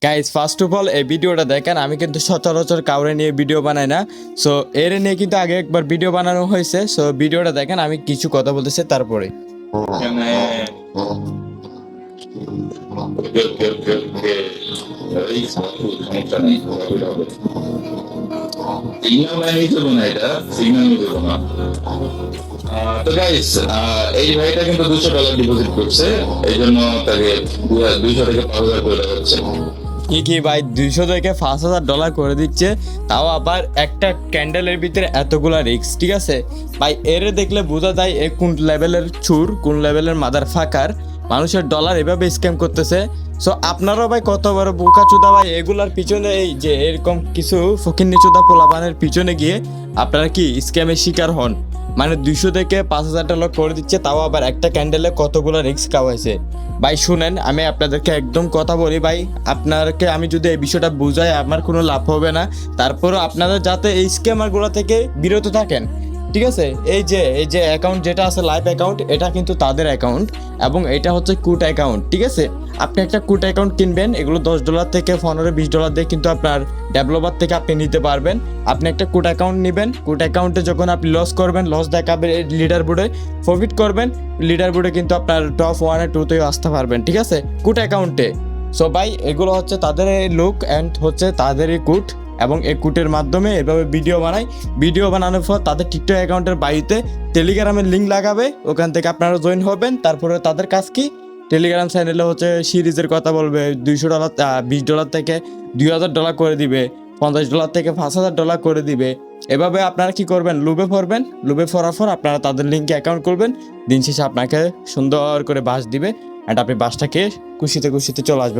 Guys first of all এই ভিডিওটা দেখেন, আমি কিন্তু সচরাচর কাউরে নিয়ে ভিডিও বানাই না। সো এর নিয়ে কিন্তু আগে একবার ভিডিও বানানো হয়েছে। সো ভিডিওটা দেখেন, আমি কিছু কথা বলতেছি তারপরে। এখানে এই সমস্যা নেই, সিগন্যাল লাইনই দেবো না, এটা সিগন্যাল দেবো না। তো গাইস, এই ভাইটা কিন্তু $200 ডিপোজিট করছে, এই জন্য তাকে 200 থেকে 5,000 করে দেওয়া হচ্ছে। কি ভাই, 200 থেকে $5,000 করে দিচ্ছে, তাও আবার একটা ক্যান্ডেলের ভিতরে এতগুলা রিস্ক। ঠিক আছে ভাই, এর দেখলে বোঝা যায় এ কোন লেভেলের চুর, কোন লেভেলের মাদার ফাকার, মানুষের ডলার এভাবে স্ক্যাম করতেছে। সো আপনারাও ভাই কত বড় বোকাচোদা ভাই, এগুলার পিছনে এই যে এরকম কিছু ফকিন্নিচোদা পোলাপানের পিছনে গিয়ে আপনারা কি স্ক্যামের শিকার হন। মানে 200 থেকে $5,000 করে দিচ্ছে, তাও আবার একটা ক্যান্ডেলে কতগুলো রিস্ক খাওয়াইছে। ভাই শুনেন, আমি আপনাদেরকে একদম কথা বলি ভাই, আপনাকে আমি যদি এই বিষয়টা বুঝাই আমার কোনো লাভ হবে না। তারপরও আপনারা যাতে এই স্ক্যামারগুলো থেকে বিরত থাকেন। ঠিক আছে, এই যে অ্যাকাউন্ট যেটা আছে লাইভ অ্যাকাউন্ট, এটা কিন্তু তাদের অ্যাকাউন্ট এবং এটা হচ্ছে কুট অ্যাকাউন্ট। ঠিক আছে, আপনি একটা কুট অ্যাকাউন্ট কিনবেন, এগুলো $10 থেকে $15-20 দিয়ে কিন্তু আপনার ডেভেলপার থেকে আপনি নিতে পারবেন। আপনি একটা কুট অ্যাকাউন্ট নেবেন, কুট অ্যাকাউন্টে যখন আপনি লস করবেন, লস দেখাবে লিডার বোর্ডে, প্রফিট করবেন, লিডার বোর্ডে কিন্তু আপনার টপ 1-2তেও আসতে পারবেন। ঠিক আছে, কুট অ্যাকাউন্টে। সো ভাই এগুলো হচ্ছে তাদের লুক অ্যান্ড হচ্ছে তাদেরই কুট, এবং এই কুটের মাধ্যমে এভাবে ভিডিও বানায়। ভিডিও বানানোর পর তাদের টিকটক অ্যাকাউন্টের বাড়িতে টেলিগ্রামের লিঙ্ক লাগাবে, ওখান থেকে আপনারা জয়েন হবেন। তারপরে তাদের কাজ কি, টেলিগ্রাম চ্যানেলে হচ্ছে সিরিজের কথা বলবে, $200 $20 থেকে $2,000 করে দিবে, $50 থেকে $5,000 করে দিবে। এভাবে আপনারা কি করবেন, লুবে পড়বেন, লুবে পড়ার পর আপনারা তাদের লিঙ্কে অ্যাকাউন্ট করবেন। দিন শেষে আপনাকে সুন্দর করে বাস দিবে, অ্যান্ড আপনি বাসটাকে খুশিতে খুশিতে চলে আসবেন।